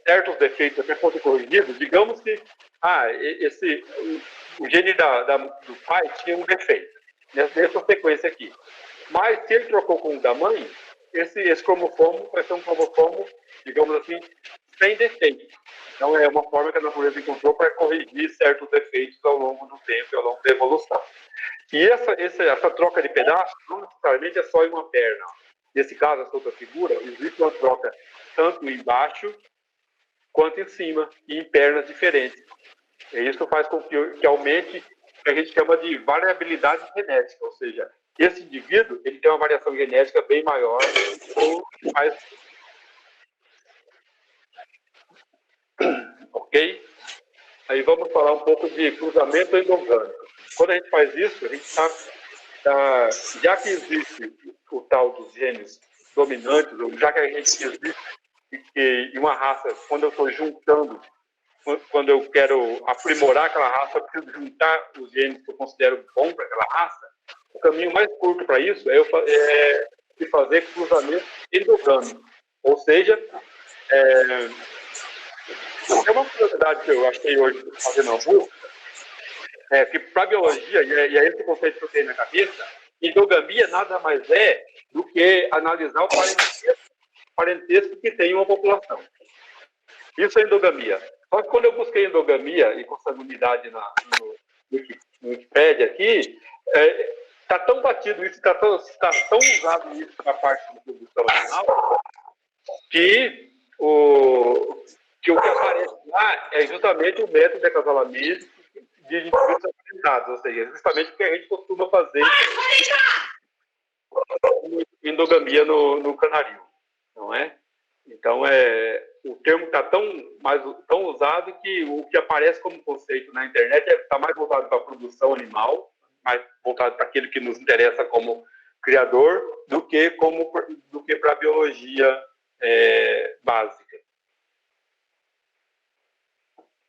S1: certos defeitos até fossem corrigidos. Digamos que o gene do pai tinha um defeito nessa sequência aqui, mas se ele trocou com o da mãe, esse cromossomo vai ser um cromossomo, digamos assim, sem defeito. Então, é uma forma que a natureza encontrou para corrigir certos defeitos ao longo do tempo e ao longo da evolução. E essa troca de pedaços não necessariamente é só em uma perna. Nesse caso, essa outra figura, existe uma troca tanto embaixo quanto em cima e em pernas diferentes. E isso faz com que aumente o que a gente chama de variabilidade genética, ou seja, esse indivíduo ele tem uma variação genética bem maior mas ok? Aí vamos falar um pouco de cruzamento endogâmico. Quando a gente faz isso, a gente já que existe o tal dos genes dominantes, ou já que a gente existe em uma raça, quando eu estou juntando, quando eu quero aprimorar aquela raça, eu preciso juntar os genes que eu considero bons para aquela raça, o caminho mais curto para isso é fazer cruzamento endogâmico. Ou seja, é uma curiosidade que eu achei hoje fazendo uma busca, que para a biologia, e é esse conceito que eu tenho na cabeça, endogamia nada mais é do que analisar o parentesco que tem uma população. Isso é endogamia. Só que quando eu busquei endogamia e consanguinidade no Wikipedia aqui, está tão batido isso, está tão usado isso na parte de produção animal, que o que aparece lá é justamente o método de acasalamento de indivíduos apresentados, ou seja, justamente o que a gente costuma fazer endogamia no canarinho, não é? Então, o termo está tão usado que o que aparece como conceito na internet está mais voltado para a produção animal, mais voltado para aquilo que nos interessa como criador, do que para a biologia básica.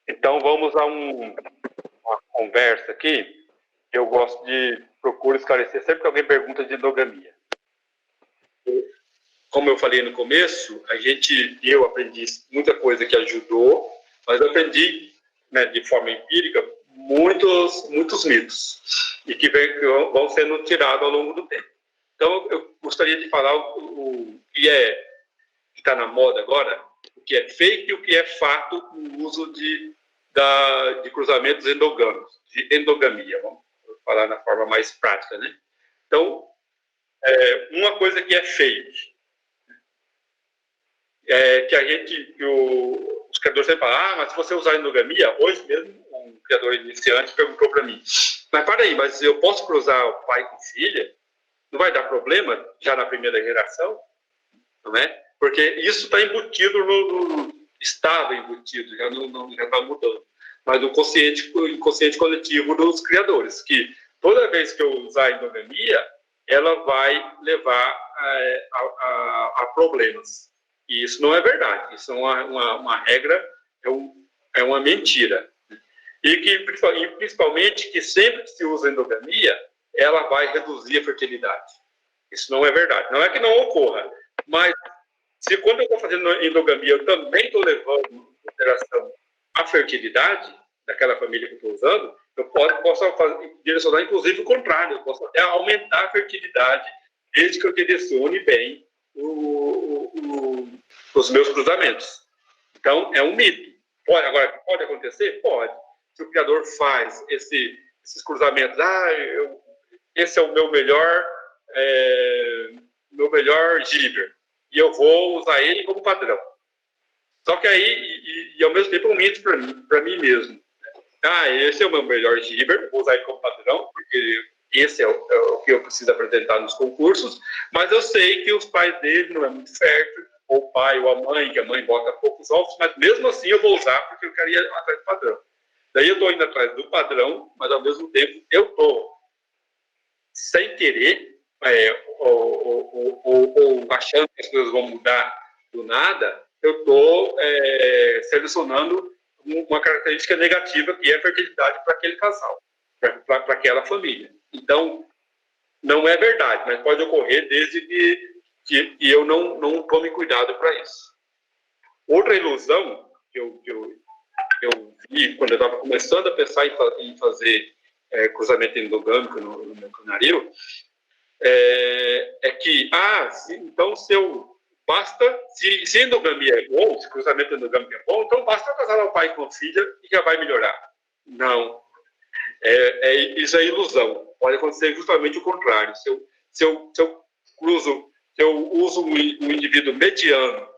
S1: Então, vamos a uma conversa aqui. Eu gosto de procurar esclarecer sempre que alguém pergunta de endogamia. Como eu falei no começo, eu aprendi muita coisa que ajudou, mas eu aprendi, né, de forma empírica muitos mitos e que vão sendo tirados ao longo do tempo. Então, eu gostaria de falar o que está na moda agora, o que é fake e o que é fato no uso de cruzamentos endogâmicos, de endogamia, vamos falar na forma mais prática, né? Então, uma coisa que é fake, que os criadores sempre falam, mas se você usar endogamia, hoje mesmo um criador iniciante perguntou para mim, mas para aí, mas eu posso cruzar o pai com filha? Não vai dar problema já na primeira geração? Não é? Porque isso está embutido estava embutido, já está mudando, mas no inconsciente coletivo dos criadores, que toda vez que eu usar a endogamia, ela vai levar a problemas. E isso não é verdade, isso é uma regra, é uma mentira. E principalmente que sempre que se usa endogamia, ela vai reduzir a fertilidade. Isso não é verdade. Não é que não ocorra, mas se quando eu estou fazendo endogamia, eu também estou levando em consideração a fertilidade daquela família que eu estou usando, eu posso direcionar, inclusive, o contrário. Eu posso até aumentar a fertilidade desde que eu direcione bem os meus cruzamentos. Então, é um mito. Agora, pode acontecer? Pode. Se o criador faz esses cruzamentos, esse é o meu melhor gíber, e eu vou usar ele como padrão. Só que aí, e ao mesmo tempo, é um mito para mim mesmo. Esse é o meu melhor gíber, vou usar ele como padrão, porque esse é o que eu preciso apresentar nos concursos, mas eu sei que os pais dele não é muito fértil, ou o pai ou a mãe, que a mãe bota poucos ovos, mas mesmo assim eu vou usar porque eu quero ir atrás do padrão. Daí eu estou indo atrás do padrão, mas ao mesmo tempo eu estou, sem querer, ou achando que as coisas vão mudar do nada, eu estou selecionando uma característica negativa, que é a fertilidade para aquele casal, para aquela família. Então, não é verdade, mas pode ocorrer desde que eu não tome cuidado para isso. Outra ilusão que eu vi quando eu estava começando a pensar em fazer cruzamento endogâmico no meu canaril, que, então se endogamia é bom, se cruzamento endogâmico é bom, então basta casar o pai com a filha e já vai melhorar. Não. Isso é ilusão. Pode acontecer justamente o contrário. Se eu uso um indivíduo mediano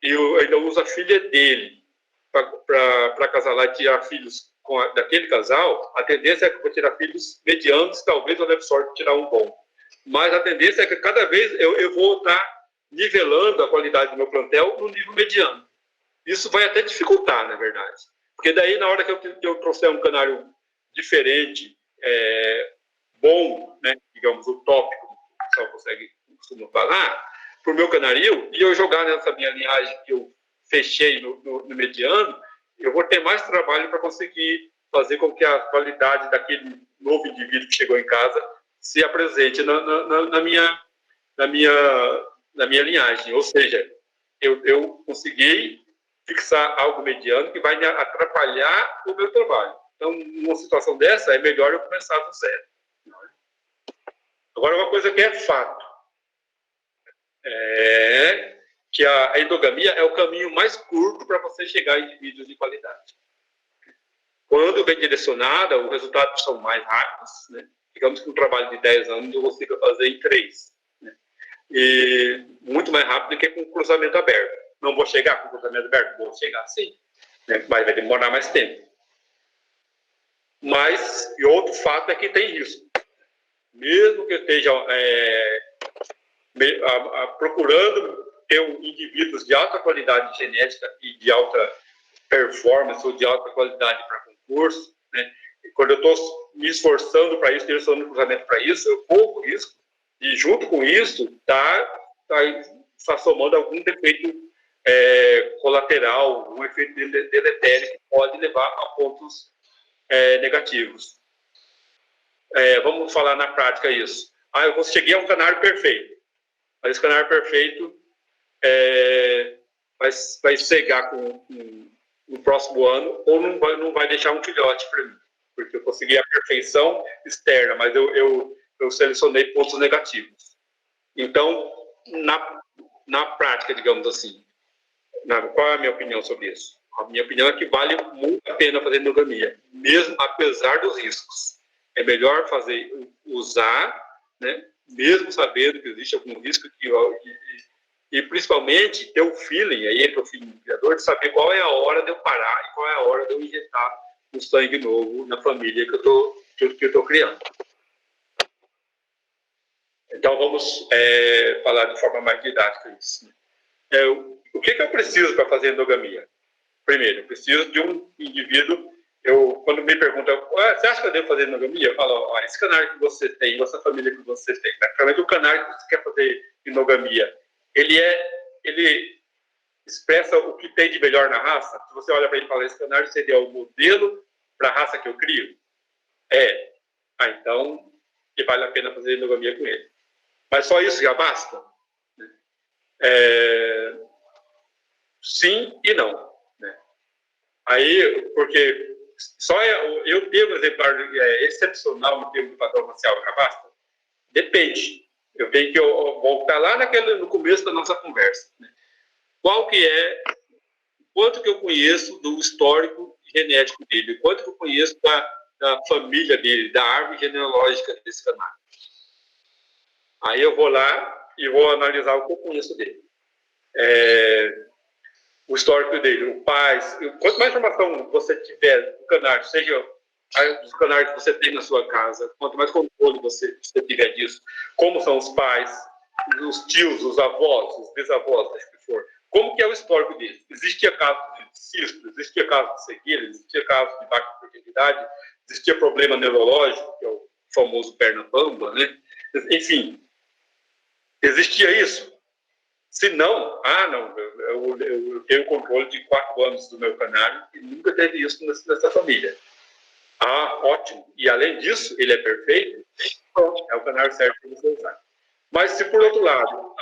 S1: e eu ainda uso a filha dele para casalar e tirar filhos daquele casal, a tendência é que eu vou tirar filhos medianos, talvez eu leve sorte de tirar um bom. Mas a tendência é que cada vez eu vou estar nivelando a qualidade do meu plantel no nível mediano. Isso vai até dificultar, na verdade. Porque daí, na hora que eu trouxer um canário diferente, bom, né, digamos, utópico, o pessoal costuma falar, para o meu canarinho, e eu jogar nessa minha linhagem que eu fechei no mediano, eu vou ter mais trabalho para conseguir fazer com que a qualidade daquele novo indivíduo que chegou em casa se apresente na minha linhagem. Ou seja, eu consegui fixar algo mediano que vai atrapalhar o meu trabalho. Então, numa situação dessa, é melhor eu começar do zero. Agora, uma coisa que é fato, que a endogamia é o caminho mais curto para você chegar a indivíduos de qualidade. Quando bem direcionada, os resultados são mais rápidos, né? Digamos que um trabalho de 10 anos eu consigo fazer em 3. Né? E muito mais rápido do que com cruzamento aberto. Não vou chegar com cruzamento aberto? Vou chegar sim, né? Mas vai demorar mais tempo. Mas, e outro fato é que tem risco. Mesmo que eu esteja procurando ter indivíduos de alta qualidade genética e de alta performance ou de alta qualidade para concurso, né? E quando eu estou me esforçando para isso, direcionando o cruzamento para isso, eu corro risco, e junto com isso está somando algum defeito colateral, um efeito deletério que pode levar a pontos negativos. Vamos falar na prática isso. Eu cheguei a um canário perfeito, mas esse canário perfeito vai cegar no próximo ano, ou não vai deixar um filhote para mim, porque eu consegui a perfeição externa, mas eu selecionei pontos negativos. Então, na prática, digamos assim, qual é a minha opinião sobre isso? A minha opinião é que vale muito a pena fazer endogamia, mesmo apesar dos riscos. É melhor usar, né, mesmo sabendo que existe algum risco, e principalmente ter o feeling, aí entra o feeling do criador, de saber qual é a hora de eu parar e qual é a hora de eu injetar um sangue novo na família que eu estou criando. Então, vamos falar de forma mais didática isso. O que eu preciso para fazer endogamia? Primeiro, eu preciso de um indivíduo. Quando me perguntam, você acha que eu devo fazer endogamia? Eu falo, esse canário que você tem, essa família que você tem, naturalmente o canário que você quer fazer endogamia, ele expressa o que tem de melhor na raça. Se você olha para ele e fala, esse canário seria o modelo para a raça que eu crio? Então, vale a pena fazer endogamia com ele. Mas só isso já basta? Sim e não. Né? Porque só eu ter um exemplar excepcional no termo do padrão racial já basta? Depende. Eu tenho que voltar lá no começo da nossa conversa. Né? Quanto que eu conheço do histórico genético dele, quanto que eu conheço da família dele, da árvore genealógica desse canário. Aí eu vou lá e vou analisar o que eu conheço dele. O histórico dele, o pai. Quanto mais informação você tiver do canário, seja dos canários que você tem na sua casa, quanto mais controle você tiver disso, como são os pais, os tios, os avós, os bisavós, seja o que for, como que é o histórico deles? Existia caso de cisto, existia caso de cegueira, existia caso de baixa fertilidade, existia problema neurológico, que é o famoso perna bamba, né? Enfim, existia isso? Se não, não, eu tenho controle de 4 anos do meu canário e nunca teve isso nessa família. Ótimo. E além disso, ele é perfeito, pronto, é o canário certo para você usar. Mas se por outro lado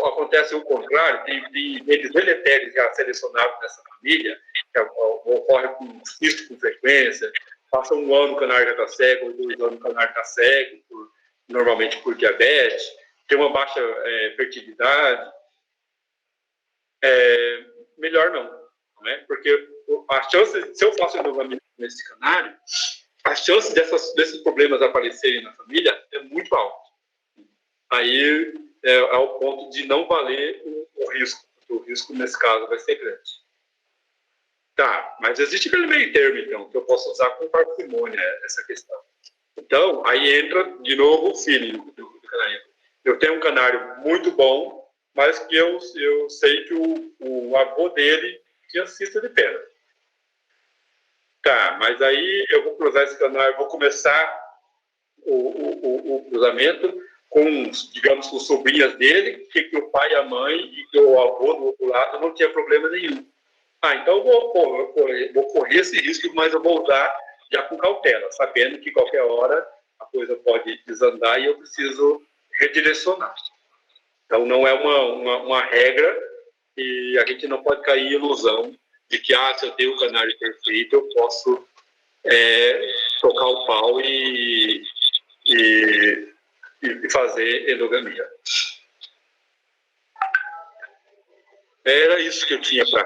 S1: acontece o contrário, tem genes deletérios já selecionados nessa família, que ocorre com cisto com frequência, passa 1 ano o canário já está cego, 2 anos o canário está cego, normalmente por diabetes, tem uma baixa fertilidade, melhor não é? Porque a chance, se eu faço endogamia nesse canário, a chance desses problemas aparecerem na família é muito alta. Aí é o ponto de não valer o risco, porque o risco nesse caso vai ser grande. Tá, mas existe aquele meio termo, então, que eu posso usar com parcimônia essa questão. Então, aí entra de novo o feeling do canário. Eu tenho um canário muito bom, mas que eu sei que o avô dele tinha cisto de pena. Tá, mas aí eu vou cruzar esse canário, vou começar o cruzamento com, digamos, com sobrinhas dele, que o pai e a mãe e que o avô do outro lado não tinha problema nenhum. Então eu vou correr esse risco, mas eu vou usar já com cautela, sabendo que qualquer hora a coisa pode desandar e eu preciso redirecionar. Então não é uma regra e a gente não pode cair em ilusão de que, se eu tenho o canário perfeito, eu posso tocar o pau e fazer endogamia. Era isso que eu tinha para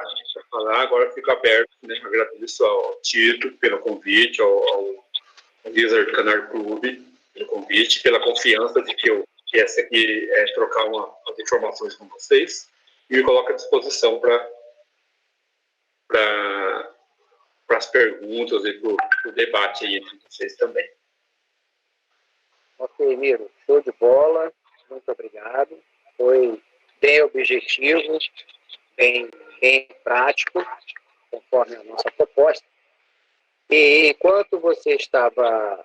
S1: falar, agora fico aberto, né? Agradeço ao Tito pelo convite, ao Wizard Canário Clube pelo convite, pela confiança de que eu viesse aqui trocar as informações com vocês e me coloco à disposição para as perguntas e para o debate aí entre vocês também.
S2: Ok, Miro, show de bola, muito obrigado. Foi bem objetivo, bem prático, conforme a nossa proposta. E enquanto você estava